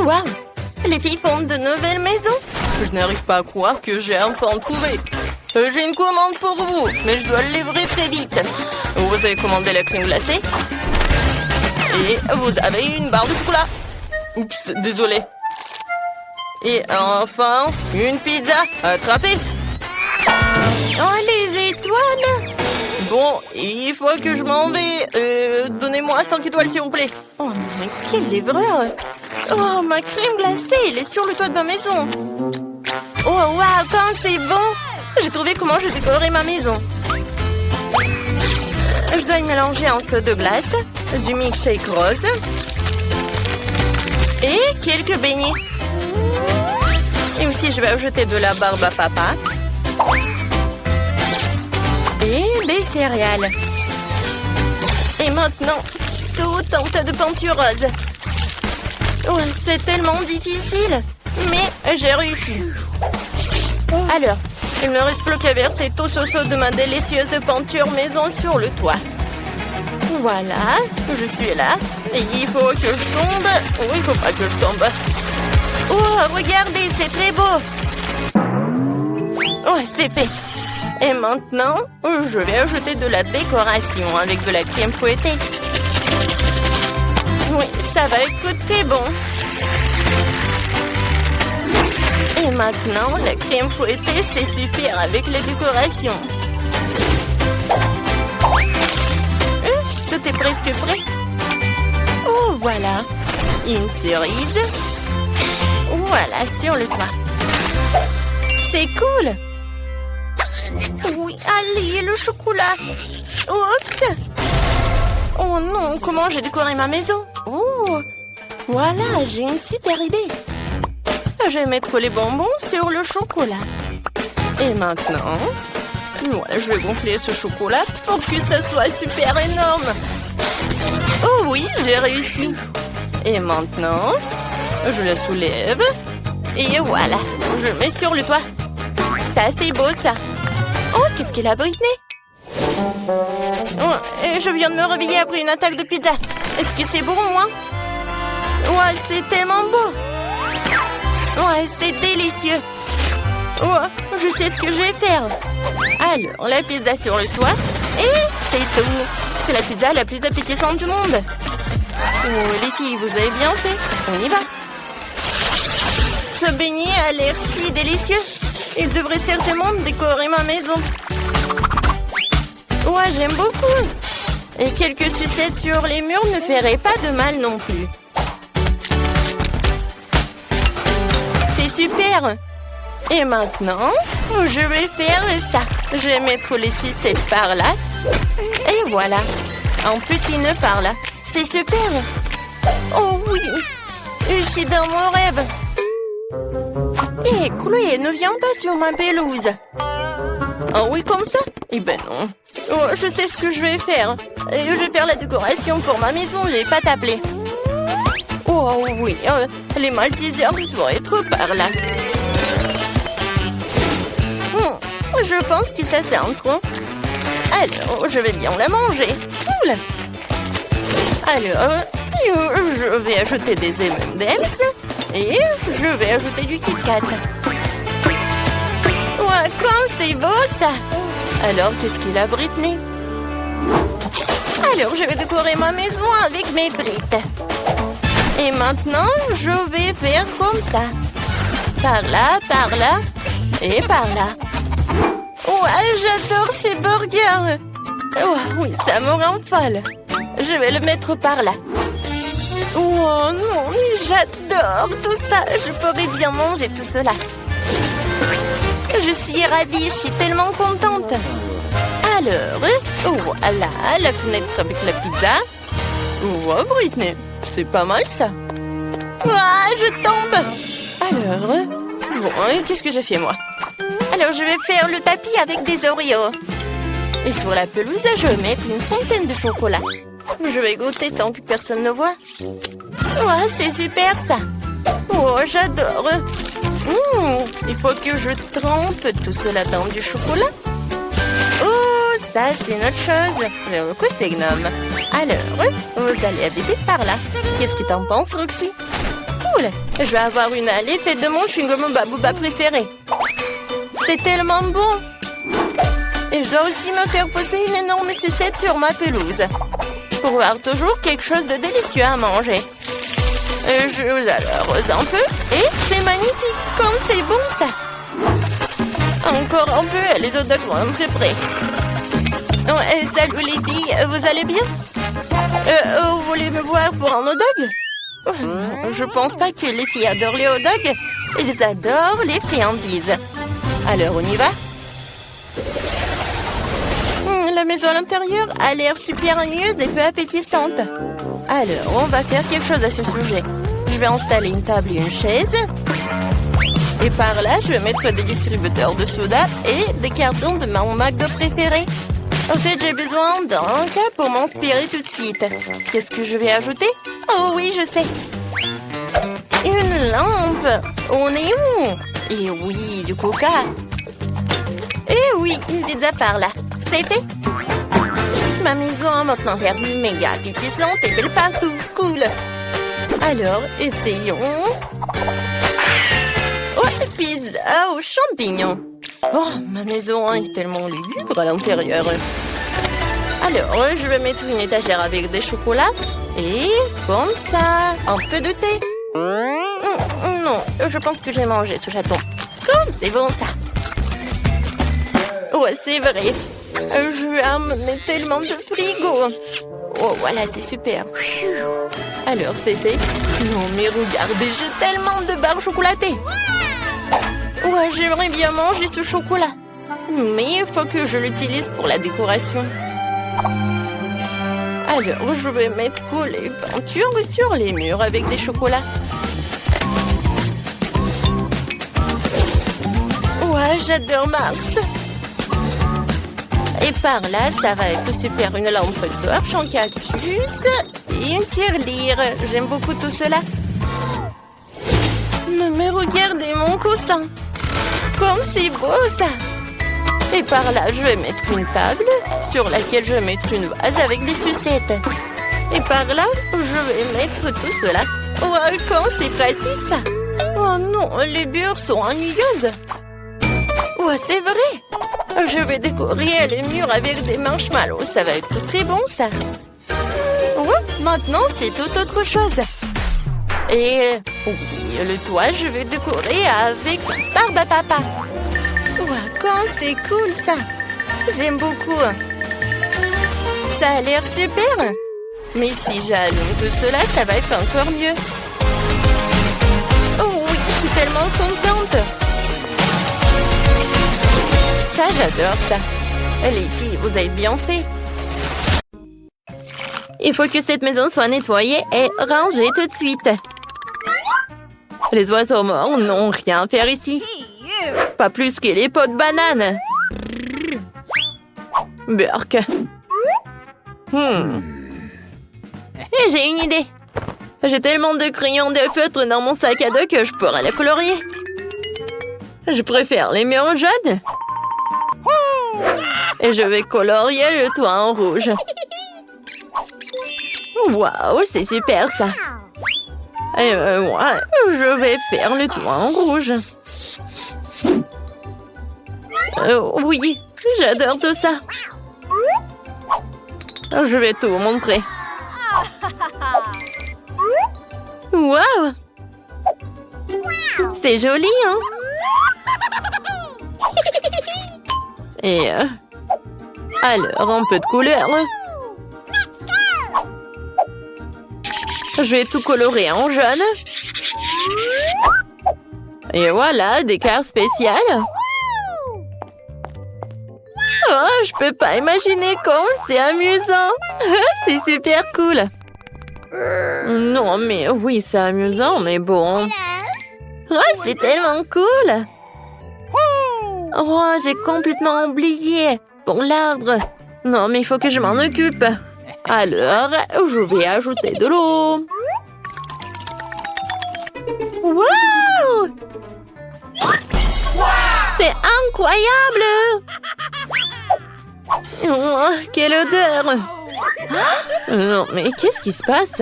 Waouh! Les filles fondent de nouvelles maisons. Je n'arrive pas à croire que j'ai enfin trouvé. J'ai une commande pour vous, mais je dois le livrer très vite. Vous avez commandé la crème glacée. Et vous avez une barre de chocolat. Oups, désolé. Et enfin, une pizza. Attrapée. Oh, les étoiles! Bon, il faut que je m'en vais. Donnez-moi 5 étoiles, s'il vous plaît. Oh, mais quel livreur! Oh, ma crème glacée, elle est sur le toit de ma maison. Oh, waouh, quand c'est bon! J'ai trouvé comment je décorerai ma maison. Je dois y mélanger un seau de glace, du milkshake rose et quelques beignets. Et aussi, je vais ajouter de la barbe à papa et des céréales. Et maintenant, tout un tas de peinture rose. Oh, c'est tellement difficile, mais j'ai réussi. Alors, il ne reste plus qu'à verser tout ce seau de ma délicieuse peinture maison sur le toit. Voilà, je suis là. Et il faut que je tombe. Oh, il faut pas que je tombe. Oh, regardez, c'est très beau. Oh, c'est fait. Et maintenant, je vais ajouter de la décoration avec de la crème fouettée. Oui, ça va être très bon. Et maintenant, la crème fouettée, c'est super avec les décorations. Tout est presque prêt. Oh, voilà. Une cerise. Voilà, sur le toit. C'est cool. Oui, allez, le chocolat. Oups. Oh non, comment j'ai décoré ma maison? Oh, voilà, j'ai une super idée. Je vais mettre les bonbons sur le chocolat. Et maintenant, voilà, je vais gonfler ce chocolat pour que ça soit super énorme. Oh oui, j'ai réussi. Et maintenant, je la soulève. Et voilà, je mets sur le toit. Ça, c'est beau, ça. Oh, qu'est-ce qu'il a, Britney? Oh, et je viens de me réveiller après une attaque de pizza. Est-ce que c'est bon, moi? Ouais, c'est tellement beau. Ouais, c'est délicieux. Oh, je sais ce que je vais faire. Alors, la pizza sur le toit. Et c'est tout. C'est la pizza la plus appétissante du monde. Oh, les filles, vous avez bien fait. On y va. Ce beignet a l'air si délicieux. Il devrait certainement décorer ma maison. Ouais, j'aime beaucoup. Et quelques sucettes sur les murs ne feraient pas de mal non plus. C'est super. Et maintenant, je vais faire ça. Je vais mettre les sucettes par là. Et voilà. Un petit nœud par là. C'est super. Oh oui. Je suis dans mon rêve. Hé, Chloé, ne viens pas sur ma pelouse. Oh oui, comme ça? Eh ben non. Oh, je sais ce que je vais faire. Je vais faire la décoration pour ma maison. Je vais pas t'appeler. Oh oui, les Maltesers vont être par là. Je pense que ça c'est un tronc. Alors, je vais bien la manger. Cool. Alors, je vais ajouter des M&M's et je vais ajouter du Kit Kat. Ouais, comme c'est beau ça. Alors, qu'est-ce qu'il a, Britney? Alors, je vais décorer ma maison avec mes briques. Et maintenant, je vais faire comme ça. Par là, et par là. Ouais, j'adore ces burgers. Oh, oui, ça me rend folle. Je vais le mettre par là. Oh non, mais j'adore tout ça. Je pourrais bien manger tout cela. Je suis ravie, je suis tellement contente. Alors, voilà, la fenêtre avec la pizza. Oh, Britney, c'est pas mal ça. Ah, je tombe. Alors, bon, qu'est-ce que j'ai fait moi? Alors, je vais faire le tapis avec des Oreos. Et sur la pelouse, je vais mettre une fontaine de chocolat. Je vais goûter tant que personne ne voit. Oh, c'est super ça. Oh, j'adore. Il faut que je trempe tout cela dans du chocolat. Oh, ça, c'est une autre chose. J'aime beaucoup ces gnomes. Alors, vous allez habiter par là. Qu'est-ce que t'en penses, Roxy? cool! Je vais avoir une allée faite de mon chewing-gum Babouba préféré. C'est tellement bon! Et je dois aussi me faire poser une énorme sucette sur ma pelouse. Pour avoir toujours quelque chose de délicieux à manger. Je vous arrose un peu. Et c'est magnifique! Comme c'est bon ça! Encore un peu, les hot dogs vont être prêts. Salut les filles, vous allez bien? Vous voulez me voir pour un hot dog? Je pense pas que les filles adorent les hot dogs. Ils adorent les friandises. Alors on y va? La maison à l'intérieur a l'air super ennuyeuse et peu appétissante. Alors, on va faire quelque chose à ce sujet. Je vais installer une table et une chaise. Et par là, je vais mettre des distributeurs de soda et des cartons de mon McDo préféré. En fait, j'ai besoin d'un cas pour m'inspirer tout de suite. Qu'est-ce que je vais ajouter? Oh oui, je sais. Une lampe au néon. Et oui, du coca. Et oui, une pizza par là. C'est fait. Ma maison a maintenant l'air méga appétissante et belle partout. Cool. Alors, essayons. Oh, pizza aux champignons. Oh, ma maison est tellement lugubre à l'intérieur. Alors, je vais mettre une étagère avec des chocolats. Et comme ça, un peu de thé. Non, je pense que j'ai mangé ce chaton. Comme c'est bon ça. Ouais, c'est vrai. Je vais amener tellement de frigo. Oh, voilà, c'est super. Alors, c'est fait. Non, mais regardez, j'ai tellement de barres chocolatées. Ouais, j'aimerais bien manger ce chocolat. Mais il faut que je l'utilise pour la décoration. Alors, je vais mettre les peintures sur les murs avec des chocolats. Ouais, j'adore Mars. Et par là, ça va être super. Une lampe torche en cactus et une tirelire. J'aime beaucoup tout cela. Mais regardez mon coussin. Comme c'est beau ça. Et par là, je vais mettre une table sur laquelle je vais mettre une vase avec des sucettes. Et par là, je vais mettre tout cela. Oh, comme c'est pratique ça. Oh non, les murs sont ennuyeuses. Ouais, c'est vrai. Je vais décorer les murs avec des marshmallows. Ça va être très bon, ça. Ouais, maintenant, c'est tout autre chose. Et le toit, je vais décorer avec Barbe à Papa. Ouais, quand c'est cool, ça. J'aime beaucoup. Ça a l'air super. Mais si j'allume tout cela, ça va être encore mieux. Oh oui, je suis tellement contente. Ça, j'adore ça. Les filles, vous avez bien fait. Il faut que cette maison soit nettoyée et rangée tout de suite. Les oiseaux morts n'ont rien à faire ici. Pas plus que les pots de bananes. Burk. Et j'ai une idée. J'ai tellement de crayons de feutre dans mon sac à dos que je pourrais les colorier. Je préfère les murs jaunes. Et je vais colorier le toit en rouge. Waouh, c'est super ça. Et moi, je vais faire le toit en rouge. Oui, j'adore tout ça. Je vais tout montrer. Waouh! C'est joli, hein? Et alors, un peu de couleur. Je vais tout colorer en jaune. Et voilà, des cartes spéciales. Oh, je peux pas imaginer comme c'est amusant. C'est super cool. Non, mais oui, c'est amusant, mais bon. Oh, c'est tellement cool. Oh, j'ai complètement oublié. Pour l'arbre. Non, mais il faut que je m'en occupe. Alors, je vais ajouter de l'eau. Wow! C'est incroyable! Oh, quelle odeur! Non, mais qu'est-ce qui se passe?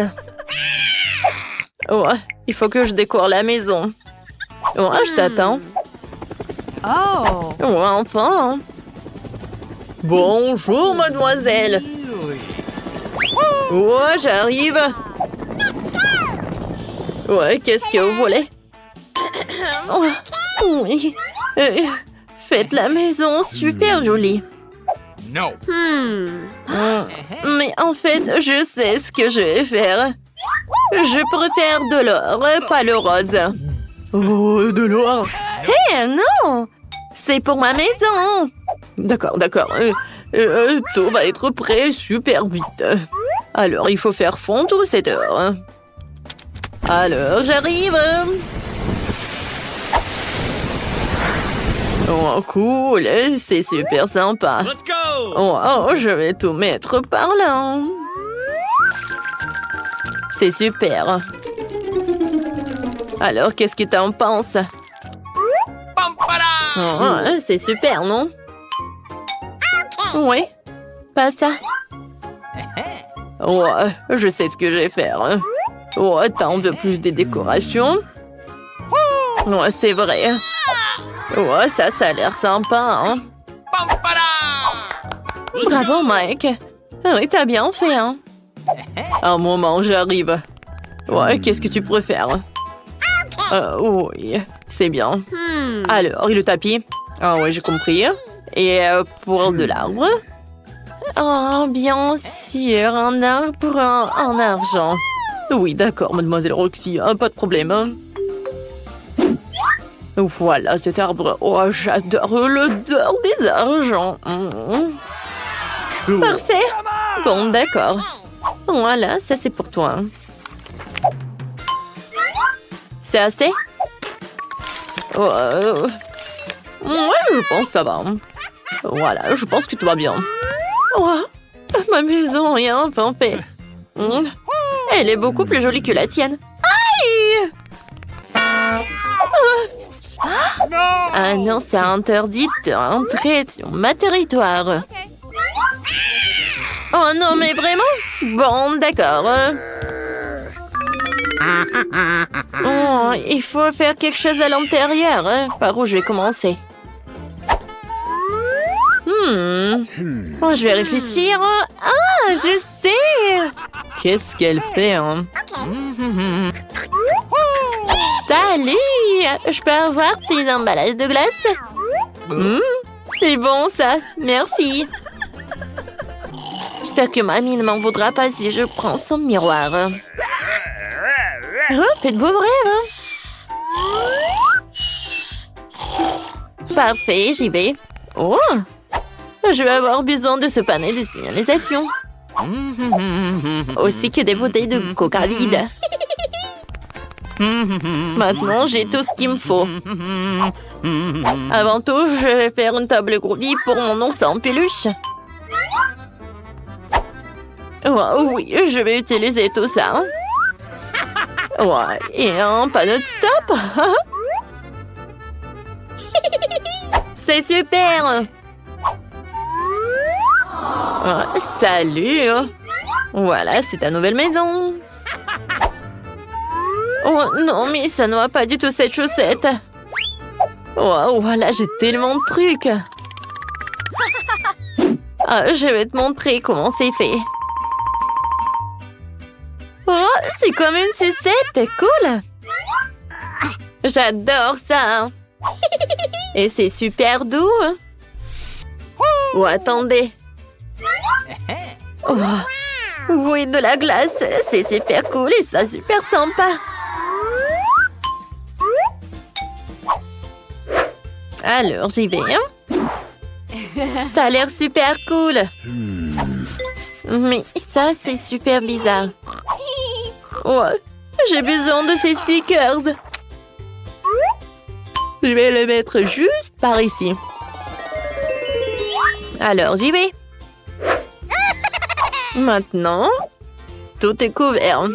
Oh, Il faut que je décore la maison. Ouais, je t'attends. Oh! Ouais, enfin. Bonjour, mademoiselle. Ouais, j'arrive. Ouais, qu'est-ce que vous voulez? Oh, oui. Faites la maison super jolie. No. Mais en fait, je sais ce que je vais faire. Je préfère de l'or, pas le rose. Oh, de l'or. Hé, non! C'est pour ma maison. D'accord, d'accord. Tout va être prêt super vite. Alors, il faut faire fondre cette or. Alors, j'arrive. Oh, cool. C'est super sympa. Let's go. Oh, je vais tout mettre par là. C'est super. Alors, qu'est-ce que t'en penses? Oh, c'est super, non? Oui, pas ça. Ouais, je sais ce que je vais faire. Ouais, t'en veux plus des décorations? Ouais, c'est vrai. Ouais, ça a l'air sympa, hein? Bravo, Mike. Oui, t'as bien fait, hein? Un moment, j'arrive. Ouais, qu'est-ce que tu préfères? Oui, c'est bien. Alors, et le tapis? Ah ouais, j'ai compris. Et pour de l'arbre? Oh, bien sûr, un arbre pour un argent. Oui, d'accord, mademoiselle Roxy, pas de problème. Hein. Voilà cet arbre. Oh, j'adore l'odeur des argents. Parfait. Bon, d'accord. Voilà, ça c'est pour toi. C'est assez? Ouais, je pense que ça va. Voilà, je pense que tout va bien. Oh, ma maison est enfin faite. Elle est beaucoup plus jolie que la tienne. Aïe! Ah non, c'est interdit d'entrer sur ma territoire. Oh non, mais vraiment? Bon, d'accord. Oh, il faut faire quelque chose à l'intérieur. Par où je vais commencer? Oh, je vais réfléchir. Ah, je sais. Qu'est-ce qu'elle fait, hein? Salut! Je peux avoir tes emballages de glace? C'est bon, ça. Merci. J'espère que mamie ne m'en voudra pas si je prends son miroir. Oh, faites beaux rêves. Parfait, j'y vais. Oh! Je vais avoir besoin de ce panneau de signalisation. Aussi que des bouteilles de coca vide. Maintenant, j'ai tout ce qu'il me faut. Avant tout, je vais faire une table groupie pour mon ours en peluche. Oh, oui, je vais utiliser tout ça. Ouais, et un panneau de stop. C'est super. Oh, salut. Voilà, c'est ta nouvelle maison. Oh non, mais ça ne va pas du tout cette chaussette. Oh, voilà, j'ai tellement de trucs. Ah, je vais te montrer comment c'est fait. Oh, c'est comme une sucette, cool. J'adore ça. Et c'est super doux. Oh, attendez. Oh, oui, de la glace, c'est super cool et ça super sympa. Alors, j'y vais. Ça a l'air super cool. Mais ça, c'est super bizarre. Ouais, j'ai besoin de ces stickers. Je vais le mettre juste par ici. Alors, j'y vais. Maintenant, tout est couvert.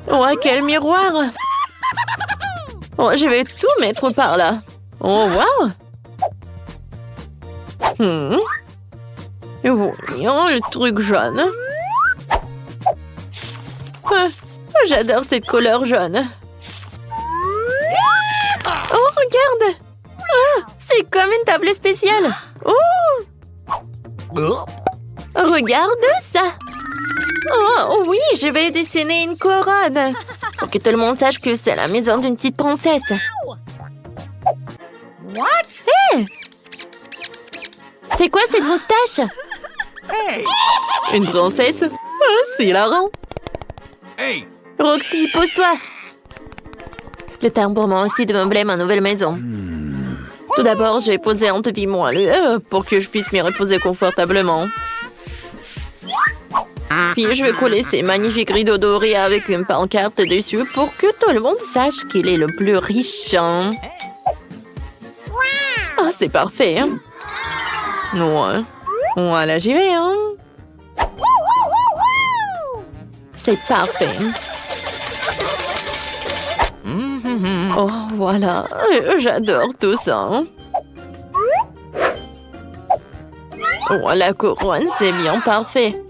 Oh, quel miroir! Oh, je vais tout mettre par là. Oh, wow! Voyons le truc jaune. J'adore cette couleur jaune. Oh, regarde! Ah, c'est comme une table spéciale. Oh! Regarde ça! Oh oui, je vais dessiner une couronne pour que tout le monde sache que c'est la maison d'une petite princesse. What? Hey! C'est quoi cette moustache? Hey! Une princesse? Ah, c'est hilarant. Hey! Roxy, pose-toi. Le temps pour moi aussi de meubler ma nouvelle maison. Tout d'abord, je vais poser un tapis moelleux pour que je puisse m'y reposer confortablement. Puis je vais coller ces magnifiques rideaux dorés avec une pancarte dessus pour que tout le monde sache qu'il est le plus riche. Ah, c'est parfait. Hein? Ouais. Voilà, j'y vais. Hein? C'est parfait. Oh, voilà. J'adore tout ça. Oh, la couronne, c'est bien parfait.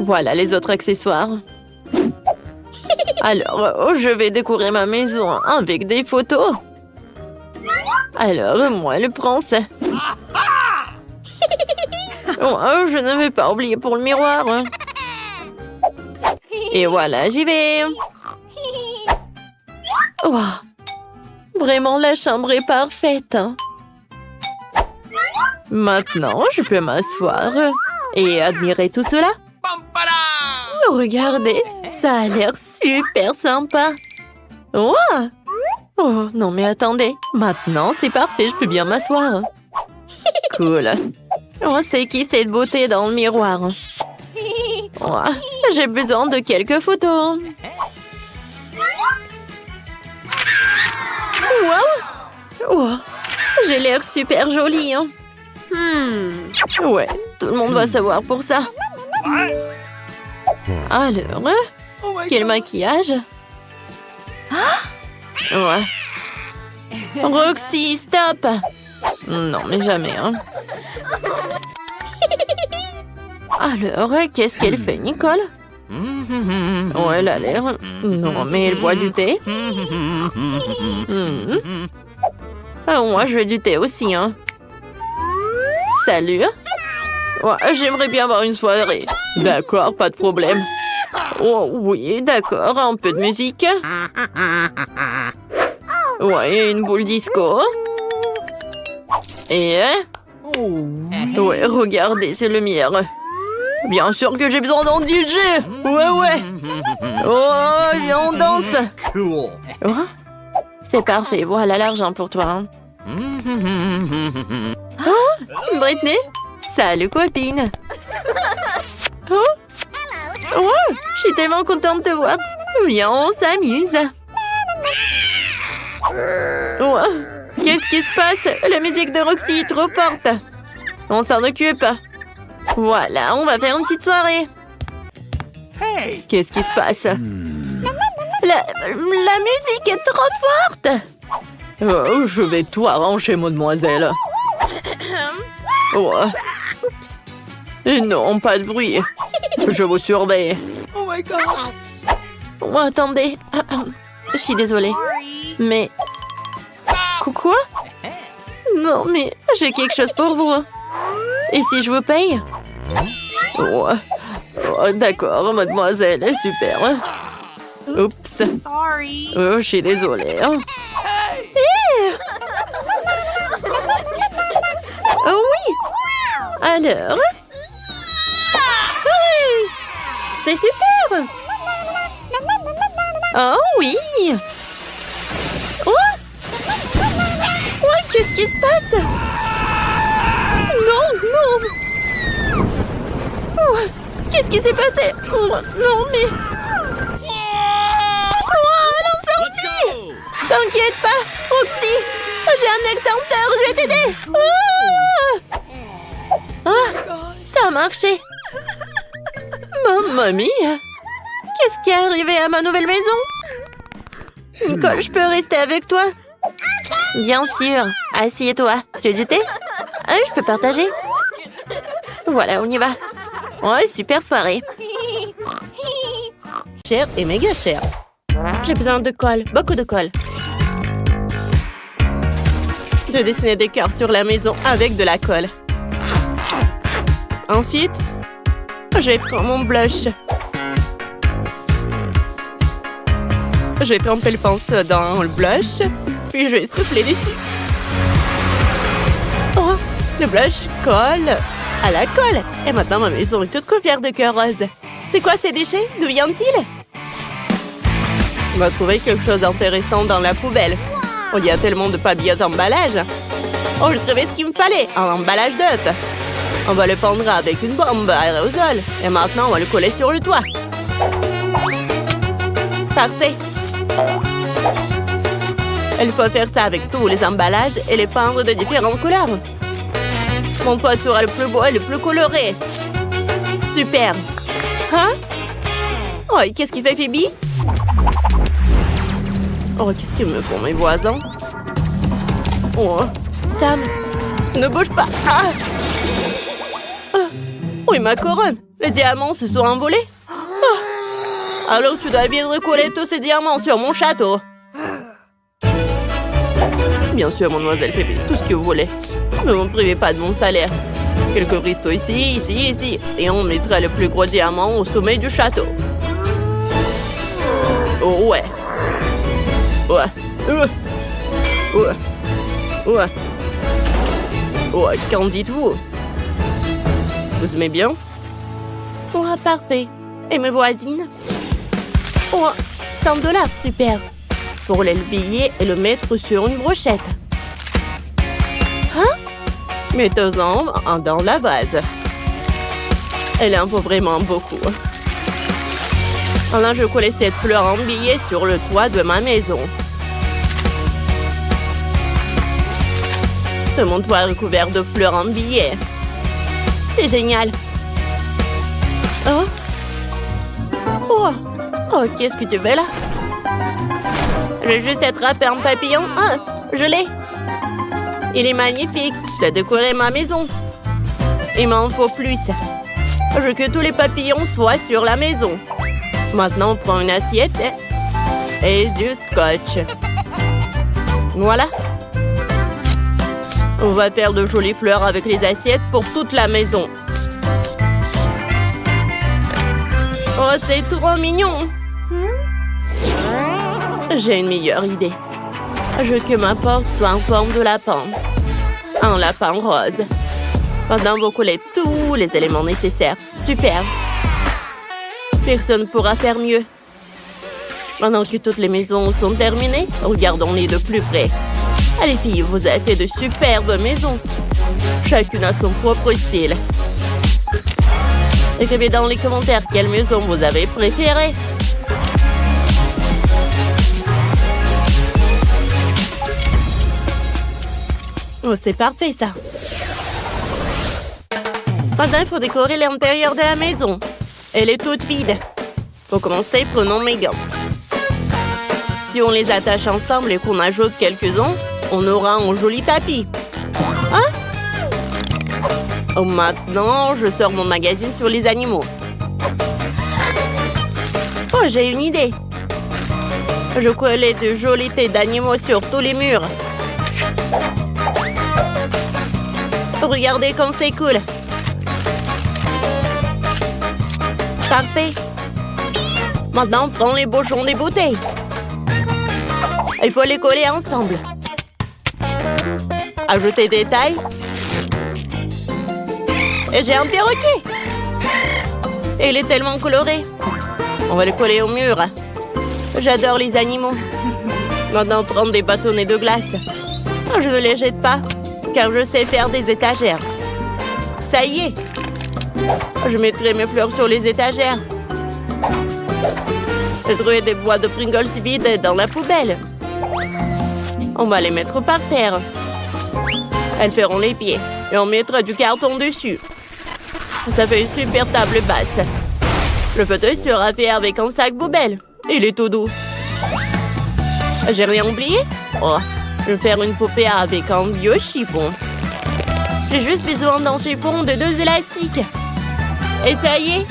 Voilà les autres accessoires. Alors, je vais décorer ma maison avec des photos. Alors, moi, le prince. Oh, je ne vais pas oublier pour le miroir. Et voilà, j'y vais. Oh, vraiment, la chambre est parfaite. Maintenant, je peux m'asseoir et admirer tout cela. Regardez, ça a l'air super sympa. Oh! Oh, non mais attendez. Maintenant, c'est parfait, je peux bien m'asseoir. Cool. Oh, c'est qui cette beauté dans le miroir? Oh, j'ai besoin de quelques photos. Wow! Oh, j'ai l'air super jolie. Hein? Ouais, tout le monde va savoir pour ça. Alors, quel maquillage? Ouais. Roxy, stop! Non, mais jamais, hein. Alors, qu'est-ce qu'elle fait, Nicole? Oh, elle a l'air... Non, mais elle boit du thé. Ah, moi, je veux du thé aussi, hein. Salut. Ouais, j'aimerais bien avoir une soirée. D'accord, pas de problème. Oh, oui, d'accord, un peu de musique. Ouais, une boule disco. Et... Ouais, regardez, c'est le mien. Bien sûr que j'ai besoin d'un DJ. Ouais. Oh, viens, on danse. Cool. Oh, c'est parfait, voilà l'argent pour toi. Hein. Oh, Britney. Salut, copine. Oh, je suis tellement contente de te voir. Viens, on s'amuse. Oh, qu'est-ce qui se passe? La musique de Roxy est trop forte. On s'en occupe. Voilà, on va faire une petite soirée. Hey! Qu'est-ce qui se passe? La musique est trop forte. Oh, je vais tout arranger, mademoiselle. Oh. Non, pas de bruit. Je vous surveille. Oh my god! Oh, attendez. Je suis désolée. Mais... Quoi? Non, mais j'ai quelque chose pour vous. Et si je vous paye? Oh, d'accord, mademoiselle. Super. Oups. Sorry. Oh, je suis désolée. Oh oui! Alors? Oui! C'est super! Oh oui! Oh! Ouais, qu'est-ce qui se passe? Non! Oh, qu'est-ce qui s'est passé? Oh, non, mais... Oh, l'incendie! T'inquiète pas, Roxy! J'ai un extincteur, je vais t'aider! Oh! Ah, ça a marché! Mamma mia! Qu'est-ce qui est arrivé à ma nouvelle maison? Nicole, je peux rester avec toi? Bien sûr. Assieds-toi. Tu veux du thé? Ah, je peux partager. Voilà, on y va. Ouais, super soirée. cher et méga cher. J'ai besoin de colle, beaucoup de colle. Je dessinais des cœurs sur la maison avec de la colle. Ensuite, je vais prendre mon blush. Je vais tremper le pinceau dans le blush, puis je vais souffler dessus. Oh, le blush colle à la colle. Et maintenant, ma maison est toute couverte de cœurs roses. C'est quoi ces déchets? D'où viennent-ils? On va trouver quelque chose d'intéressant dans la poubelle. Oh, il y a tellement de papier d'emballage. Oh, j'ai trouvé ce qu'il me fallait, un emballage d'œuf. On va le pendre avec une bombe à aérosol. Et maintenant, on va le coller sur le toit. Parfait. Il faut faire ça avec tous les emballages et les peindre de différentes couleurs. Mon toit sera le plus beau et le plus coloré. Super. Hein? Oh, et qu'est-ce qu'il fait, Phoebe? Oh, qu'est-ce qu'ils me font, mes voisins? Oh, Sam, ne bouge pas. Ah! Oh, et ma couronne. Les diamants se sont envolés. Oh. Alors tu dois bien recoller tous ces diamants sur mon château. Bien sûr, mademoiselle Phoebe, tout ce que vous voulez. Ne me privez pas de mon salaire. Quelques cristaux ici, ici, ici. Et on mettra le plus gros diamant au sommet du château. Oh ouais. Ouais. Ouais. Ouais, qu'en dites-vous? Vous aimez bien? Oh, parfait. Et mes voisines? Oh, 100 $, super. Pour l'habiller et le mettre sur une brochette. Hein? Mettons-en dans la vase. Elle en faut vraiment beaucoup. Alors, je colle cette fleur en billet sur le toit de ma maison. Tout mon toit est recouvert de fleurs en billets. C'est génial. Oh. Oh. Oh, qu'est-ce que tu fais là? Je vais juste attraper un papillon. Ah, je l'ai. Il est magnifique. Je vais décorer ma maison. Il m'en faut plus. Je veux que tous les papillons soient sur la maison. Maintenant, on prend une assiette et du scotch. Voilà. On va faire de jolies fleurs avec les assiettes pour toute la maison. Oh, c'est trop mignon. J'ai une meilleure idée. Je veux que ma porte soit en forme de lapin. Un lapin rose. Maintenant, vous collez tous les éléments nécessaires. Super. Personne ne pourra faire mieux. Maintenant que toutes les maisons sont terminées, regardons-les de plus près. Allez filles, vous avez fait de superbes maisons. Chacune a son propre style. Écrivez dans les commentaires quelle maison vous avez préférée. Oh, c'est parfait ça. Maintenant, il faut décorer l'intérieur de la maison. Elle est toute vide. Pour commencer, prenons mes gants. Si on les attache ensemble et qu'on ajoute quelques-uns, on aura un joli tapis. Hein? Oh, maintenant, je sors mon magazine sur les animaux. Oh, j'ai une idée. Je collais de jolies têtes d'animaux sur tous les murs. Regardez comme c'est cool. Parfait. Maintenant, on prend les bouchons des bouteilles. Il faut les coller ensemble. Ajouter des tailles. Et j'ai un perroquet. Et il est tellement coloré. On va le coller au mur. J'adore les animaux. Maintenant, prendre des bâtonnets de glace. Je ne les jette pas, car je sais faire des étagères. Ça y est. Je mettrai mes fleurs sur les étagères. J'ai trouvé des boîtes de Pringles vides dans la poubelle. On va les mettre par terre. Elles feront les pieds et on mettra du carton dessus. Ça fait une super table basse. Le fauteuil sera fait avec un sac poubelle. Il est tout doux. J'ai rien oublié? Oh, je vais faire une poupée avec un vieux chiffon. J'ai juste besoin d'un chiffon de 2 élastiques. Et ça y est.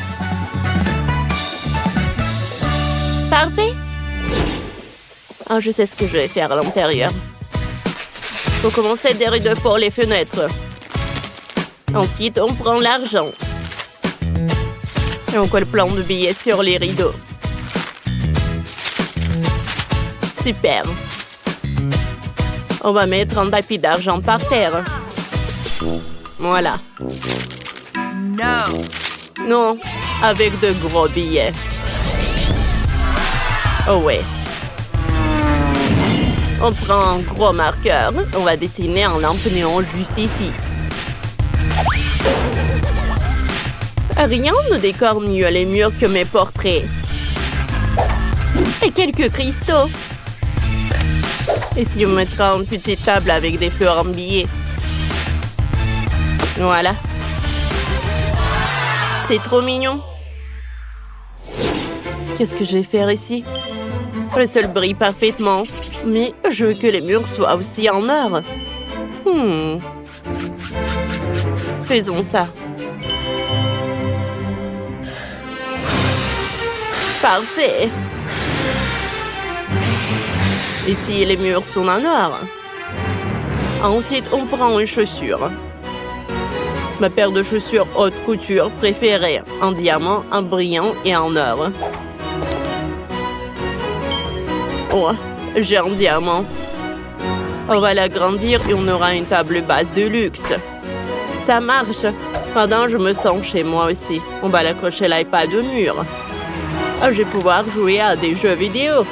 Parfait. Oh, je sais ce que je vais faire à l'intérieur. Faut commencer des rideaux pour les fenêtres. Ensuite, on prend l'argent. Et on colle plein de billets sur les rideaux. Super. On va mettre un tapis d'argent par terre. Voilà. No. Non, avec de gros billets. Oh ouais. On prend un gros marqueur. On va dessiner un lampe néon juste ici. Rien ne décore mieux les murs que mes portraits. Et quelques cristaux. Et si on mettra une petite table avec des fleurs en billets. Voilà. C'est trop mignon. Qu'est-ce que je vais faire ici? Le sol brille parfaitement. Mais je veux que les murs soient aussi en or. Faisons ça. Parfait. Ici, les murs sont en or. Ensuite, on prend une chaussure. Ma paire de chaussures haute couture préférée. En diamant, en brillant et en or. Oh, j'ai un diamant. On va l'agrandir et on aura une table basse de luxe. Ça marche. Maintenant, je me sens chez moi aussi. On va l'accrocher l'iPad au mur. Je vais pouvoir jouer à des jeux vidéo.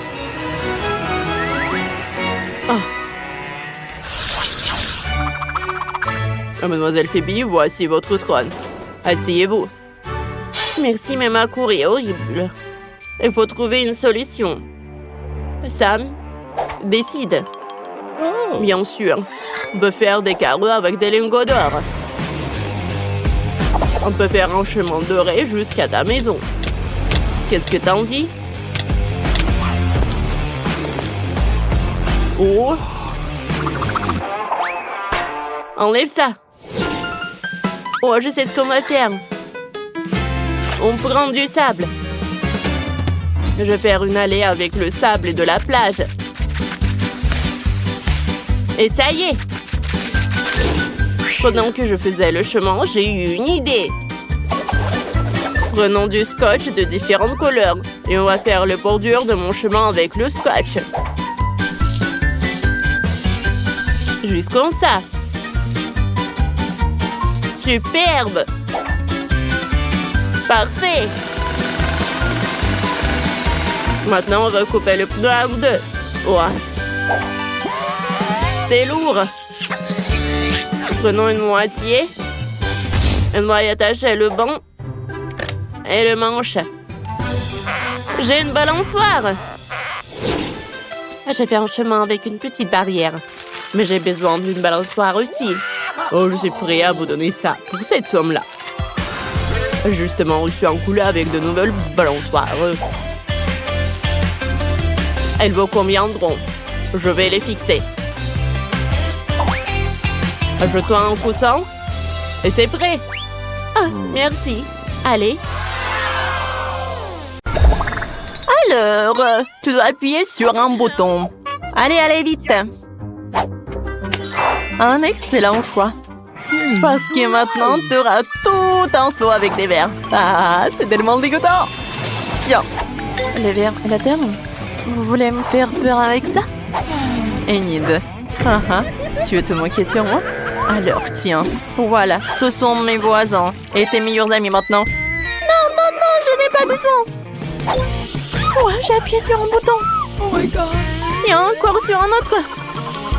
Mademoiselle Phoebe, voici votre trône. Asseyez-vous. Merci, mais ma cour est horrible. Il faut trouver une solution. Sam, décide. Bien sûr, on peut faire des carreaux avec des lingots d'or. On peut faire un chemin doré jusqu'à ta maison. Qu'est-ce que t'en dis? Oh! Enlève ça! Oh, je sais ce qu'on va faire. On prend du sable. Je vais faire une allée avec le sable et de la plage. Et ça y est! Pendant que je faisais le chemin, j'ai eu une idée. Prenons du scotch de différentes couleurs et on va faire le bordure de mon chemin avec le scotch. Juste comme ça. Superbe! Parfait! Maintenant, on va couper le pneu en deux. Ouais. C'est lourd. Prenons une moitié. On va y attacher le banc et le manche. J'ai une balançoire. J'ai fait un chemin avec une petite barrière. Mais j'ai besoin d'une balançoire aussi. Oh, je suis prêt à vous donner ça pour cette somme-là. Justement, je suis en couleur avec de nouvelles balançoires. Elles vous conviendront. Je vais les fixer. Jetons un coussin. Et c'est prêt. Ah, merci. Allez. Alors, tu dois appuyer sur un bouton. Allez, allez, vite. Un excellent choix. Parce que maintenant, tu auras tout un seau avec des verres. Ah, c'est tellement dégoûtant. Tiens, les verres et la terre. Vous voulez me faire peur avec ça? Enid, tu veux te moquer sur moi? Alors, tiens, voilà, ce sont mes voisins et tes meilleurs amis maintenant. Non, non, non, je n'ai pas besoin. Ouais, j'ai appuyé sur un bouton. Oh my god. Et encore sur un autre.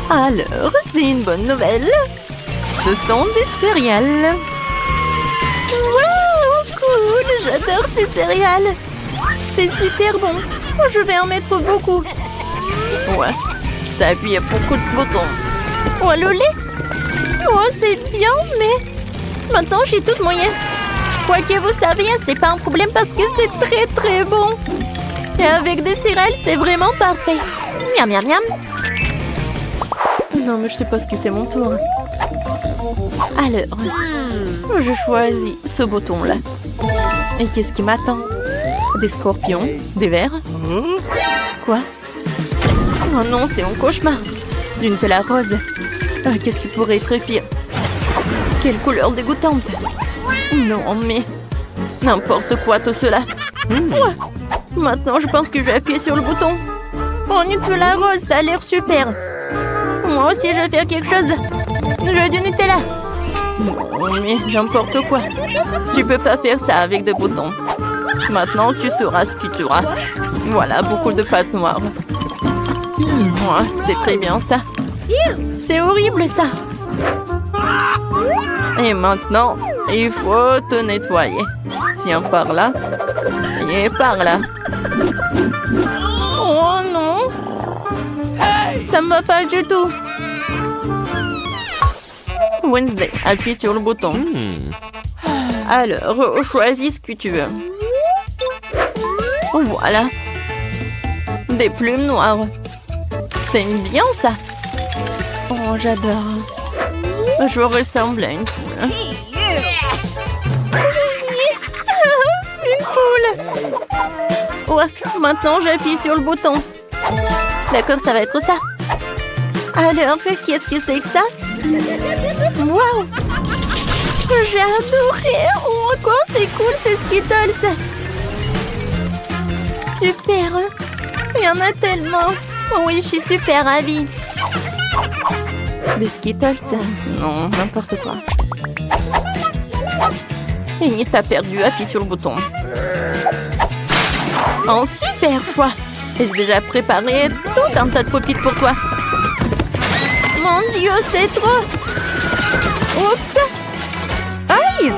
Alors, c'est une bonne nouvelle. Ce sont des céréales. Wow, cool, j'adore ces céréales. C'est super bon. Je vais en mettre beaucoup. Ouais, t'as appuyé beaucoup de boutons. Oh, le lait. Oh, c'est bien, mais maintenant j'ai toute mouillée. Quoi que vous saviez, c'est pas un problème parce que c'est très très bon. Et avec des céréales, c'est vraiment parfait. Miam, miam, miam. Non, mais je sais pas ce que c'est mon tour. Alors, je choisis ce bouton-là. Et qu'est-ce qui m'attend? Des scorpions? Des vers? Quoi? Oh non, c'est mon cauchemar. Du Nutella rose. Qu'est-ce qui pourrait être pire? Quelle couleur dégoûtante. Non, mais... N'importe quoi tout cela. Ouais. Maintenant, je pense que je vais appuyer sur le bouton. Oh, Nutella rose, ça a l'air super. Moi aussi, je vais faire quelque chose. Je veux du Nutella. Non, mais n'importe quoi. Tu peux pas faire ça avec des boutons. Maintenant, tu sauras ce que tu auras. Voilà, beaucoup de pâte noire. Ouais, c'est très bien ça. C'est horrible ça. Et maintenant, il faut te nettoyer. Tiens, par là. Et par là. Oh non. Ça me va pas du tout. Wednesday, appuie sur le bouton. Alors, choisis ce que tu veux. Voilà. Des plumes noires. C'est bien ça. Oh, j'adore. Je ressemble à une poule. Une poule. Ouais, maintenant j'appuie sur le bouton. D'accord, ça va être ça. Alors, qu'est-ce que c'est que ça? Waouh! J'ai adoré! Oh, quoi, c'est cool, c'est Skittles! Super! Il y en a tellement! Oui, je suis super ravie! Des Skittles? Non, n'importe quoi. Et t'as perdu, appuie sur le bouton. Oh, super choix! J'ai déjà préparé tout un tas de pop-it pour toi. Mon Dieu, c'est trop! Oups! Aïe!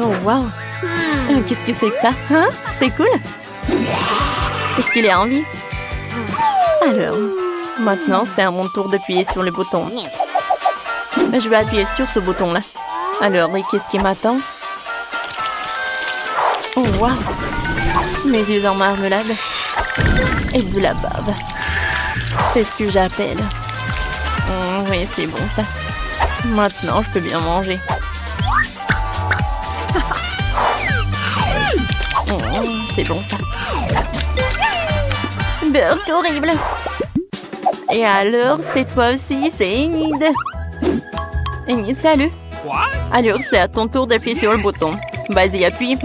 Oh, wow! Qu'est-ce que c'est que ça? Hein? C'est cool? Est-ce qu'il est en vie? Alors, maintenant, c'est à mon tour d'appuyer sur le bouton. Je vais appuyer sur ce bouton-là. Alors, et qu'est-ce qui m'attend? Oh, wow! Mes yeux en marmelade. Et de la bave. C'est ce que j'appelle. Oui, c'est bon ça. Maintenant, je peux bien manger. C'est bon ça. Burk horrible. Et alors, c'est toi aussi, c'est Enid. Enid, salut. Alors, c'est à ton tour d'appuyer sur le bouton. Vas-y, appuie.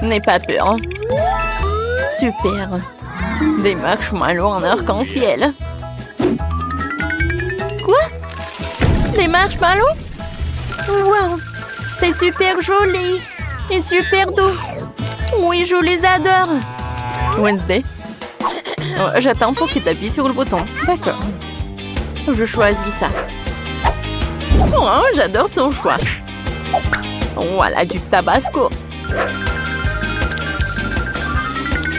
N'aie pas peur. Super. Des marshmallows en arc-en-ciel. Quoi? Des marshmallows? Wow! C'est super joli et super doux. Oui, je les adore. Wednesday. J'attends pour que tu appuies sur le bouton. D'accord. Je choisis ça. Oh, j'adore ton choix. Voilà, du tabasco.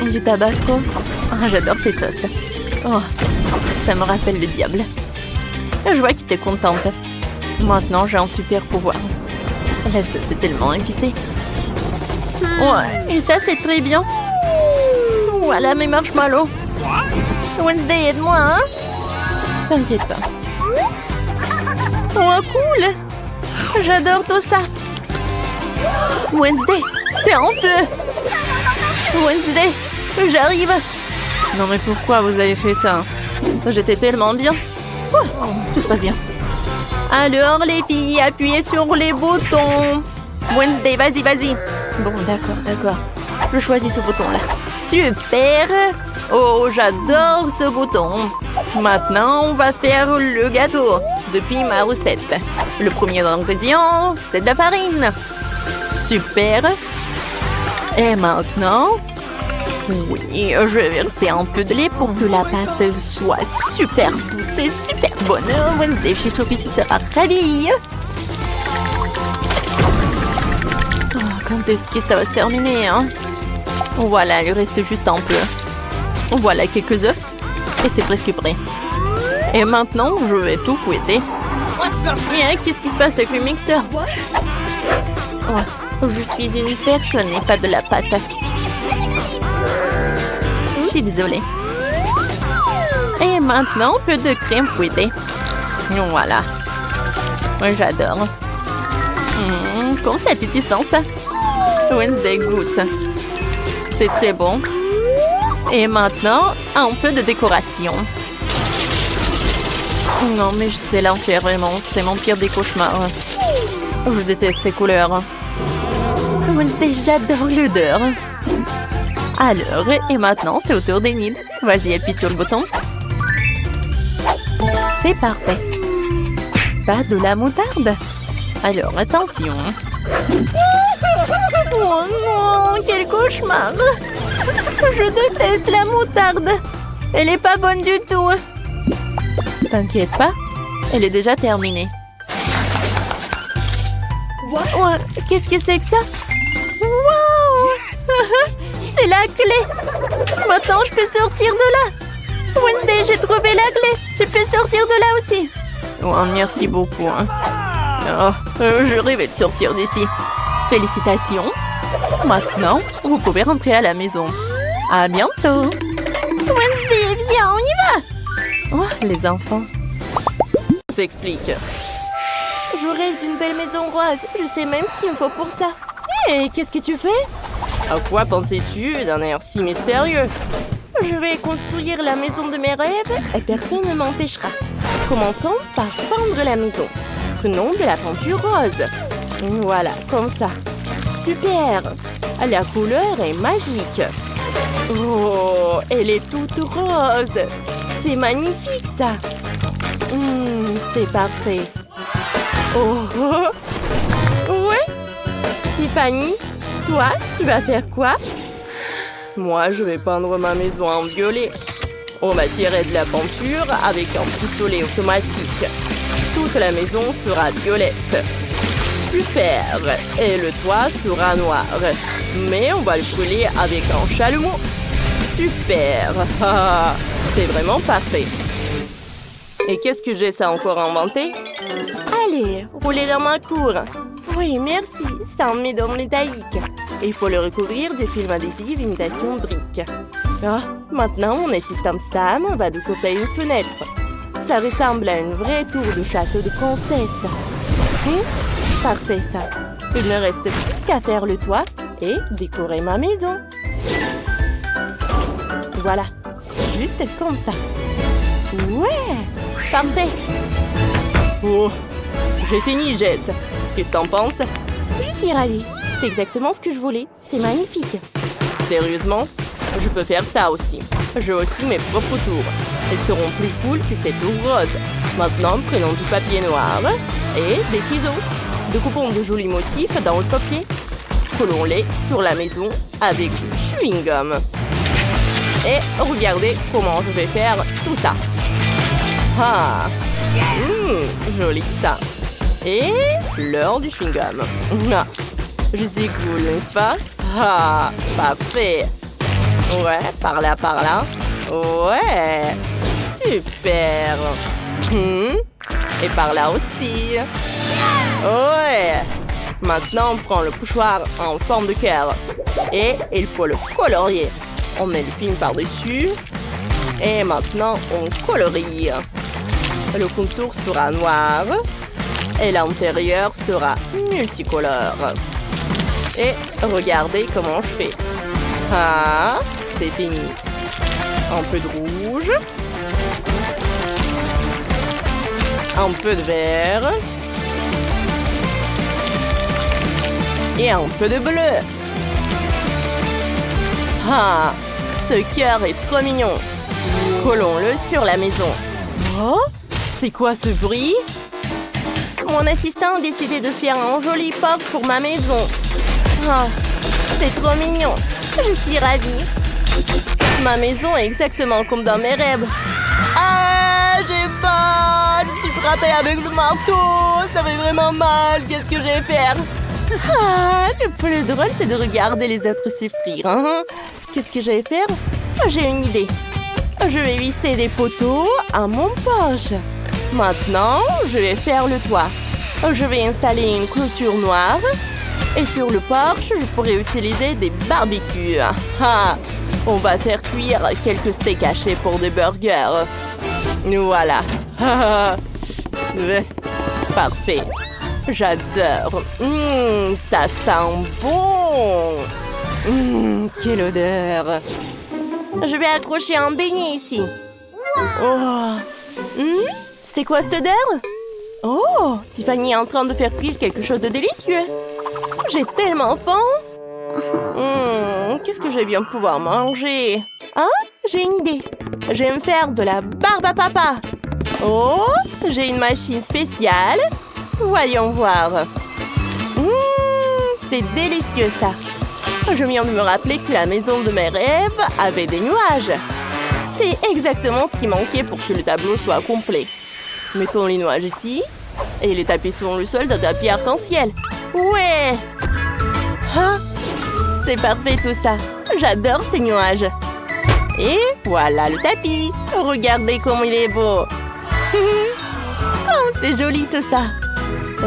Du tabasco. J'adore cette sauce. Oh, ça me rappelle le diable. Je vois que t'es contente. Maintenant, j'ai un super pouvoir. La sauce est tellement épicée. Ouais, et ça, c'est très bien. Voilà mes marshmallows. Wednesday, aide-moi, hein? T'inquiète pas. Oh, cool! J'adore tout ça. Wednesday, t'es en feu. Wednesday, j'arrive. Non mais pourquoi vous avez fait ça? J'étais tellement bien. Oh, tout se passe bien. Alors les filles, appuyez sur les boutons. Wednesday, vas-y, vas-y. Bon, d'accord. Je choisis ce bouton-là. Super. Oh, j'adore ce bouton. Maintenant, on va faire le gâteau. Depuis ma recette. Le premier ingrédient, c'est de la farine. Super. Et maintenant... Oui, je vais verser un peu de lait pour que la pâte soit super douce et super bonne. Wednesday, je suis sûre que tu seras ravie. Oh, quand est-ce que ça va se terminer, hein? Voilà, il reste juste un peu. Voilà quelques œufs. Et c'est presque prêt. Et maintenant, je vais tout fouetter. Qu'est-ce qui se passe avec le mixeur? Oh, je suis une personne et pas de la pâte. Je suis désolée. Et maintenant, un peu de crème fouettée. Voilà. Moi, j'adore. Comment c'est appétissant, ça? Wednesday goûte. C'est très bon. Et maintenant, un peu de décoration. Non, mais c'est l'enfer, vraiment. C'est mon pire des cauchemars. Je déteste ces couleurs. Wednesday, j'adore l'odeur. Alors, et maintenant, c'est au tour d'Émile. Vas-y, appuie sur le bouton. C'est parfait. Pas de la moutarde. Alors, attention. Oh non, quel cauchemar. Je déteste la moutarde. Elle est pas bonne du tout. T'inquiète pas, elle est déjà terminée. Oh, qu'est-ce que c'est que ça? Wow. C'est la clé. Maintenant, je peux sortir de là. Wednesday, j'ai trouvé la clé. Tu peux sortir de là aussi. Oh, merci beaucoup. Oh, je rêvais de sortir d'ici. Félicitations. Maintenant, vous pouvez rentrer à la maison. À bientôt. Wednesday, viens, on y va. Oh, les enfants. On s'explique. Je rêve d'une belle maison rose. Je sais même ce qu'il me faut pour ça. Hé, qu'est-ce que tu fais? À quoi pensais-tu d'un air si mystérieux? Je vais construire la maison de mes rêves et personne ne m'empêchera. Commençons par peindre la maison. Prenons de la peinture rose. Voilà, comme ça. Super! La couleur est magique. Oh, elle est toute rose. C'est magnifique, ça. C'est parfait. Oh, ouais. Tiffany, toi, tu vas faire quoi? Moi, je vais peindre ma maison en violet. On va tirer de la peinture avec un pistolet automatique. Toute la maison sera violette. Super! Et le toit sera noir. Mais on va le brûler avec un chalumeau. Super! C'est vraiment parfait. Et qu'est-ce que j'ai ça encore inventé? Allez, roulez dans ma cour. Oui, merci. C'est un médaillon métallique. Il faut le recouvrir de film adhésif imitation brique. Maintenant, mon assistant Sam va découper une fenêtre. Ça ressemble à une vraie tour de château de princesse. Parfait, ça. Il ne reste plus qu'à faire le toit et décorer ma maison. Voilà. Juste comme ça. Ouais! Parfait. Oh, j'ai fini, Jess. Qu'est-ce que t'en penses? Je suis ravie. C'est exactement ce que je voulais. C'est magnifique. Sérieusement? Je peux faire ça aussi. J'ai aussi mes propres tours. Elles seront plus cool que cette tour rose. Maintenant, prenons du papier noir et des ciseaux. Découpons de jolis motifs dans le papier. Collons-les sur la maison avec du chewing-gum. Et regardez comment je vais faire tout ça. Joli ça. Et l'heure du chewing-gum. Je suis cool, n'est-ce pas? Parfait. Ouais, par là, par là. Ouais. Super. Et par là aussi. Ouais. Maintenant, on prend le pochoir en forme de cœur. Et il faut le colorier. On met le film par-dessus. Et maintenant, on colorie. Le contour sera noir. Et l'intérieur sera multicolore. Et regardez comment je fais. C'est fini. Un peu de rouge. Un peu de vert. Et un peu de bleu. Ce cœur est trop mignon. Collons-le sur la maison. Oh, c'est quoi ce bruit? Mon assistant a décidé de faire un joli pop pour ma maison. C'est trop mignon. Je suis ravie. Ma maison est exactement comme dans mes rêves. J'ai peur. Je me suis frappée avec le marteau. Ça fait vraiment mal. Qu'est-ce que je vais faire? Le plus drôle, c'est de regarder les autres souffrir. Qu'est-ce que je vais faire? J'ai une idée. Je vais visser des poteaux à mon porche. Maintenant, je vais faire le toit. Je vais installer une clôture noire. Et sur le porche, je pourrais utiliser des barbecues. On va faire cuire quelques steaks hachés pour des burgers. Voilà. Parfait. J'adore. Ça sent bon. Quelle odeur! Je vais accrocher un beignet ici. Oh! C'est quoi cette odeur? Oh! Tiffany est en train de faire cuire quelque chose de délicieux. J'ai tellement faim! Qu'est-ce que je vais bien pouvoir manger? Ah! J'ai une idée. Je vais me faire de la barbe à papa. Oh! J'ai une machine spéciale. Voyons voir. C'est délicieux ça. Je viens de me rappeler que la maison de mes rêves avait des nuages. C'est exactement ce qui manquait pour que le tableau soit complet. Mettons les nuages ici. Et les tapis sur le sol d'un tapis arc-en-ciel. Ouais! Ah, c'est parfait tout ça. J'adore ces nuages. Et voilà le tapis. Regardez comme il est beau. Oh, c'est joli tout ça.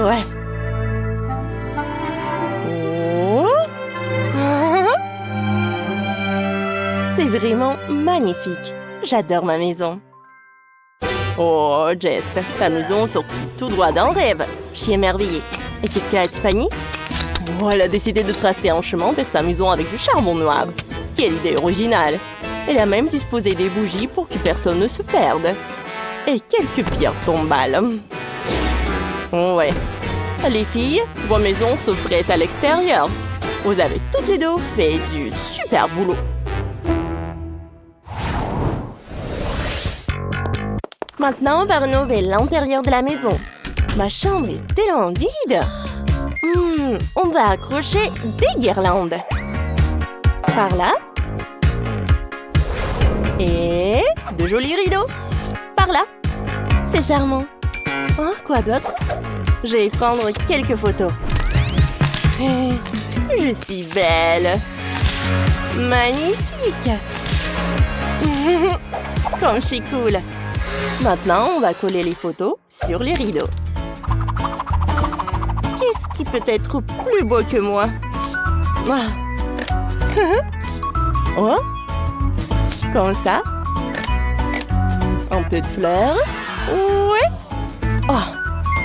Ouais. C'est vraiment magnifique. J'adore ma maison. Oh, Jess, ta maison sortit tout droit d'un rêve. Je suis émerveillée. Et qu'est-ce qu'elle a, Tiffany? Oh, elle a décidé de tracer un chemin vers sa maison avec du charbon noir. Quelle idée originale. Elle a même disposé des bougies pour que personne ne se perde. Et quelques pierres tombales. Ouais. Les filles, vos maisons se prêtent à l'extérieur. Vous avez toutes les deux fait du super boulot. Maintenant, on va rénover l'intérieur de la maison. Ma chambre est tellement vide. On va accrocher des guirlandes. Par là. Et de jolis rideaux. Par là. C'est charmant. Hein, quoi d'autre? Je vais prendre quelques photos. Je suis belle. Magnifique. Comme je suis cool. Maintenant, on va coller les photos sur les rideaux. Qu'est-ce qui peut être plus beau que moi? Oh, comme ça. Un peu de fleurs. Ouais. Oh,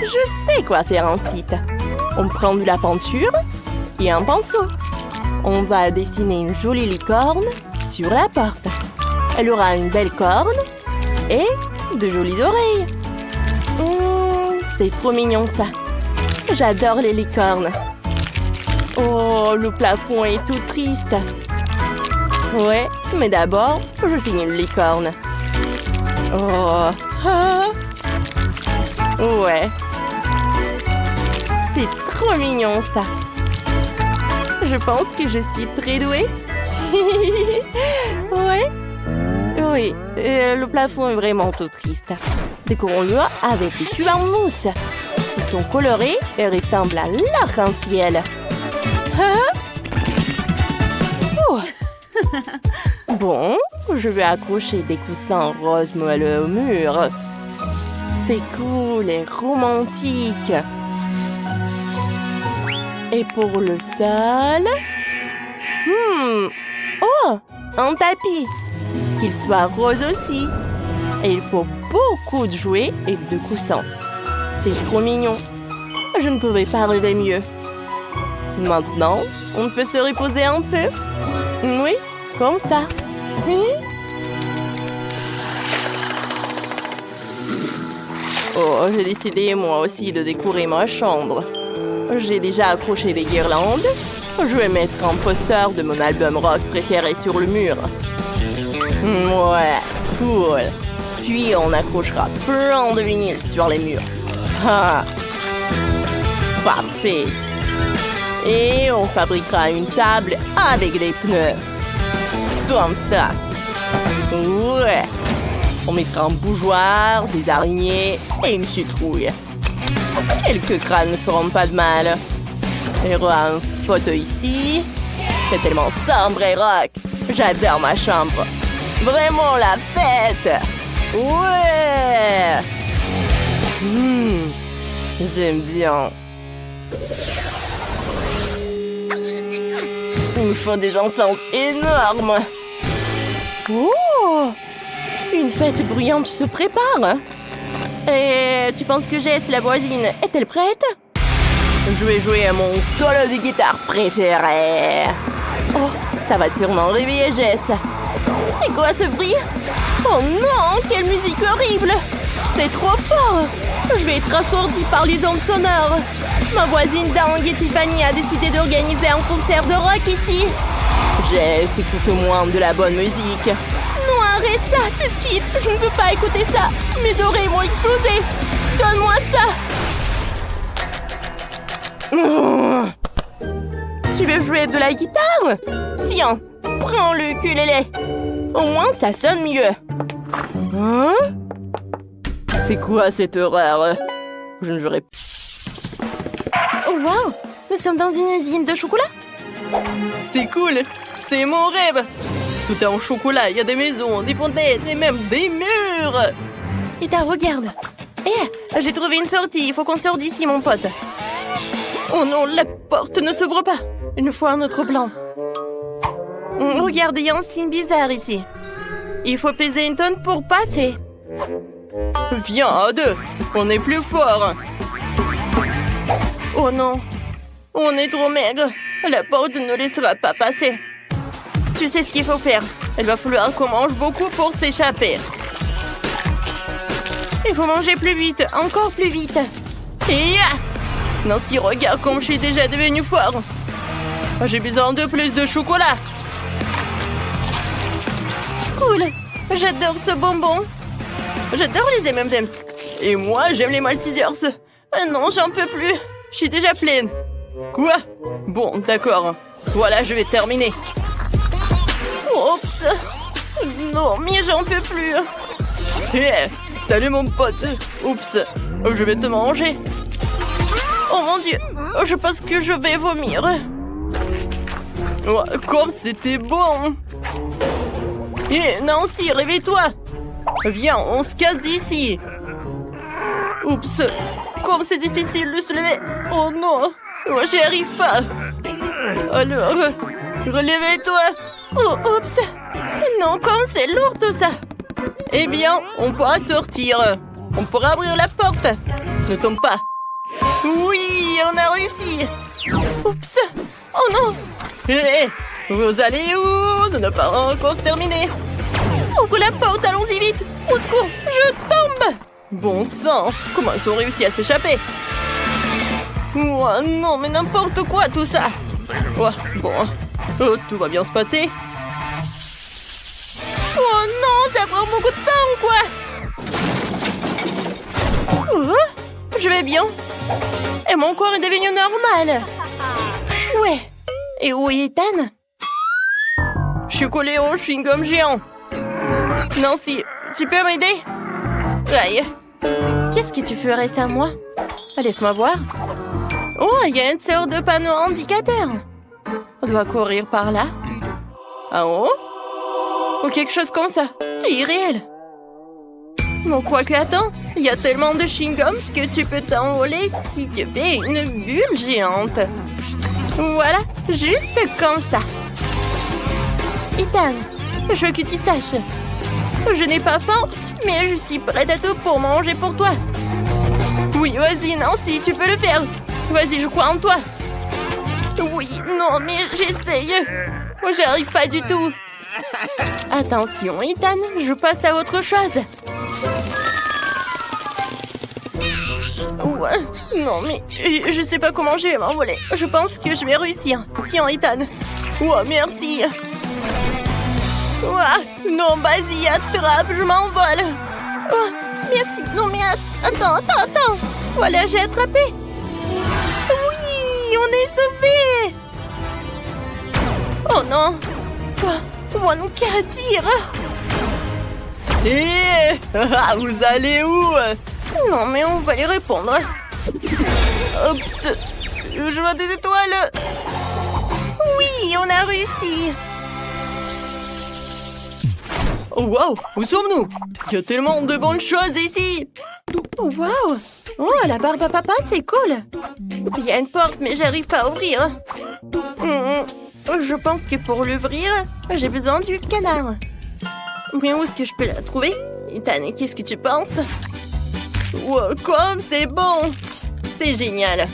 je sais quoi faire ensuite. On prend de la peinture et un pinceau. On va dessiner une jolie licorne sur la porte. Elle aura une belle corne et de jolies oreilles. C'est trop mignon ça. J'adore les licornes. Oh, le plafond est tout triste. Ouais, mais d'abord, je finis une licorne. Oh. Ah. Ouais. C'est trop mignon ça. Je pense que je suis très douée. Ouais. Oui, le plafond est vraiment tout triste. Décorons-le avec des tubes en mousse. Ils sont colorés et ressemblent à l'arc-en-ciel. Oh. Bon, je vais accrocher des coussins roses moelleux au mur. C'est cool et romantique. Et pour le sol... Oh, un tapis. Qu'il soit rose aussi. Et il faut beaucoup de jouets et de coussins. C'est trop mignon. Je ne pouvais pas rêver mieux. Maintenant, on peut se reposer un peu. Oui, comme ça. Oh, j'ai décidé moi aussi de décorer ma chambre. J'ai déjà accroché des guirlandes. Je vais mettre un poster de mon album rock préféré sur le mur. Ouais, cool. Puis on accrochera plein de vinyles sur les murs. Ah, parfait. Et on fabriquera une table avec des pneus. Comme ça. Ouais. On mettra un bougeoir, des araignées et une citrouille. Quelques crânes ne feront pas de mal. Il y aura un fauteuil ici. C'est tellement sombre et rock. J'adore ma chambre. Vraiment la fête. Ouais. J'aime bien. Il me faut des enceintes énormes. Oh! Une fête bruyante se prépare. Et tu penses que Jess, la voisine, est-elle prête? Je vais jouer à mon solo de guitare préféré. Oh, ça va sûrement réveiller Jess. C'est quoi ce bruit? Oh non, quelle musique horrible! C'est trop fort! Je vais être assourdie par les ondes sonores. Ma voisine dingue Tiffany a décidé d'organiser un concert de rock ici. Jess, écoute-moi de la bonne musique. Non, arrête ça tout de suite. Je ne veux pas écouter ça. Mes oreilles vont exploser. Donne-moi ça. Tu veux jouer de la guitare? Tiens, prends le ukulélé. Au moins, ça sonne mieux. Hein? C'est quoi cette horreur? Je ne jouerai pas. Oh wow! Nous sommes dans une usine de chocolat? C'est cool! C'est mon rêve! Tout est en chocolat, il y a des maisons, des fontaines et même des murs! Et regarde! Eh, j'ai trouvé une sortie, il faut qu'on sorte d'ici, mon pote! Oh non, la porte ne s'ouvre pas! Il nous faut un autre plan. Regarde, il y a un signe bizarre ici. Il faut peser une tonne pour passer. Viens, à deux, on est plus fort. Oh non, on est trop maigre. La porte ne laissera pas passer. Tu sais ce qu'il faut faire. Il va falloir qu'on mange beaucoup pour s'échapper. Il faut manger plus vite, encore plus vite. Et Nancy, regarde comme je suis déjà devenue fort. J'ai besoin de plus de chocolat. Cool, j'adore ce bonbon. J'adore les M&M's. Et moi, j'aime les Maltesers. Ah non, j'en peux plus. Je suis déjà pleine. Quoi? Bon, d'accord. Voilà, je vais terminer. Oups. Non, mais j'en peux plus. Hé, salut mon pote. Oups, je vais te manger. Oh mon Dieu, je pense que je vais vomir. Oh, comme c'était bon. Hé, Nancy, réveille-toi. Viens, on se casse d'ici. Oups, comme c'est difficile de se lever. Oh non, j'y arrive pas. Alors, relevez-toi. Oh, oups. Non, comme c'est lourd tout ça. Eh bien, on pourra sortir. On pourra ouvrir la porte. Ne tombe pas. Oui, on a réussi. Oups. Oh non. Hé, vous allez où? Nous n'avons pas encore terminé. Ouvre la porte, allons-y vite. Au secours, je tombe. Bon sang, comment ils ont réussi à s'échapper? Oh non, mais n'importe quoi tout ça. Oh, bon, tout va bien se passer. Oh non, ça prend beaucoup de temps, quoi. Oh, je vais bien. Et mon corps est devenu normal. Ouais. Et où est Ethan? Je suis collée au chewing-gum géant. Nancy, tu peux m'aider? Aïe. Qu'est-ce que tu ferais sans moi? Laisse-moi voir. Oh, il y a une sorte de panneau indicateur. On doit courir par là. En haut? Ou quelque chose comme ça. C'est irréel. Bon, quoique, attends. Il y a tellement de chewing-gum que tu peux t'envoler si tu fais une bulle géante. Voilà, juste comme ça. Ethan, je veux que tu saches. Je n'ai pas faim, mais je suis prête à tout pour manger pour toi. Oui, vas-y, Nancy, tu peux le faire. Vas-y, je crois en toi. Oui, non, mais j'essaye. J'y arrive pas du tout. Attention, Ethan, je passe à autre chose. Ouais, non, mais je sais pas comment je vais m'envoler. Je pense que je vais réussir. Tiens, Ethan. Oh, merci. Oh, non, vas-y, attrape, je m'envole. Oh, merci. Non, mais attends. Voilà, j'ai attrapé. Oui, on est sauvés. Oh non. Oh, non, qu'à dire. Hé, vous allez où? Non, mais on va y répondre. Oups, je vois des étoiles. Oui, on a réussi. Oh, wow, où sommes-nous? Il y a tellement de bonnes choses ici. Oh, wow. Oh, la barbe à papa, c'est cool. Il y a une porte, mais j'arrive pas à ouvrir. Je pense que pour l'ouvrir, j'ai besoin du canard. Mais où est-ce que je peux la trouver? Ethan, qu'est-ce que tu penses? Wow, comme c'est bon! C'est génial!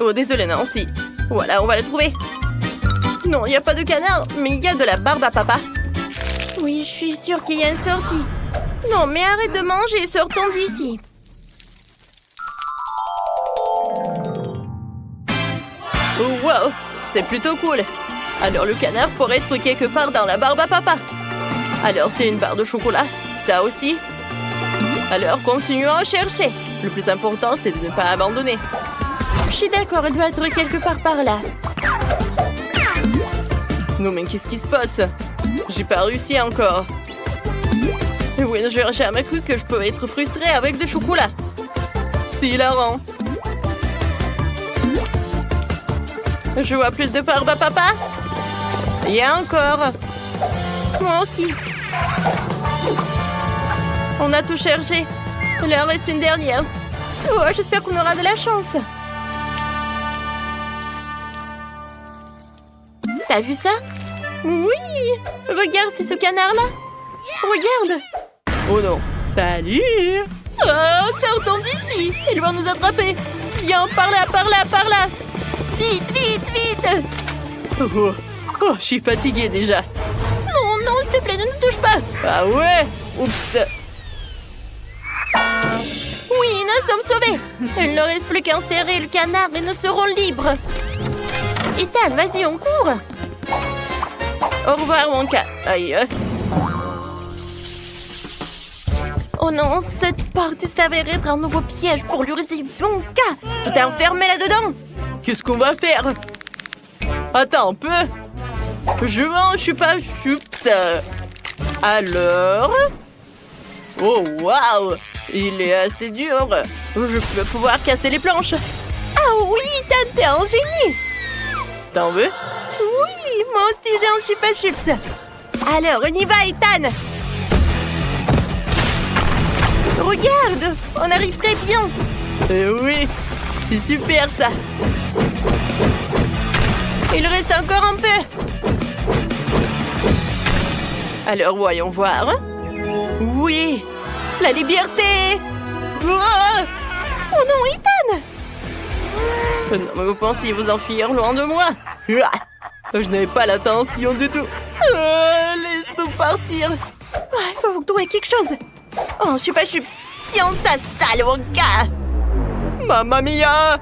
Oh, désolé, Nancy. Voilà, on va le trouver. Non, il n'y a pas de canard, mais il y a de la barbe à papa. Oui, je suis sûre qu'il y a une sortie. Non, mais arrête de manger et sortons d'ici. Oh, wow, c'est plutôt cool. Alors le canard pourrait être quelque part dans la barbe à papa. Alors c'est une barre de chocolat, ça aussi. Alors continuons à chercher. Le plus important, c'est de ne pas abandonner. Je suis d'accord, elle doit être quelque part par là. Non mais qu'est-ce qui se passe? J'ai pas réussi encore. Oui, j'aurais jamais cru que je pouvais être frustrée avec du chocolat. C'est hilarant. Je vois plus de barbe à papa. Il y a encore. Moi aussi. On a tout cherché. Il en reste une dernière. Oh, j'espère qu'on aura de la chance. T'as vu ça? Oui! Regarde, c'est ce canard-là. Regarde! Oh non. Salut. Oh, sortons d'ici! Ils vont nous attraper. Viens, par là, par là, par là. Vite, vite, vite! Oh, oh, je suis fatiguée déjà. Non, non, s'il te plaît, ne nous touche pas. Ah ouais? Oups. Oui, nous sommes sauvés. Il ne reste plus qu'à enserrer le canard et nous serons libres. Ethan, vas-y, on court. Au revoir, Wonka. Aïe. Oh non, cette porte s'avère être un nouveau piège pour l'oursin Wonka. Tout est enfermé là-dedans. Qu'est-ce qu'on va faire? Attends un peu. Je suis pas choups. Alors? Oh, waouh! Il est assez dur. Je vais pouvoir casser les planches. Ah oui, Ethan, t'es un génie. T'en veux? Oui, moi aussi j'ai un chupa chups. Alors, on y va, Ethan. Regarde, on arrive très bien. Oui, c'est super ça. Il reste encore un peu. Alors, voyons voir. Oui, la liberté. Oh non, Ethan. Non, mais vous pensiez vous enfuir loin de moi? Je n'avais pas l'attention du tout. Laisse-nous partir. Il faut trouver quelque chose. Oh, chupa chups. Tiens ça, sale Wonka. Mamma mia!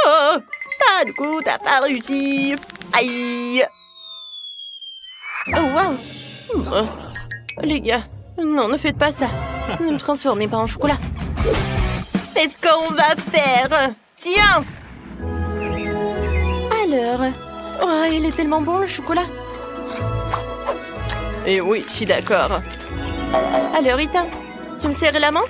Oh, Du coup, t'as pas réussi. aïe! Oh, wow. Oh, les gars, non, ne faites pas ça. Ne me transformez pas en chocolat. C'est ce qu'on va faire. Tiens. Alors. Oh, il est tellement bon le chocolat. Et oui, je suis d'accord. Alors, Ethan, tu me serres la main?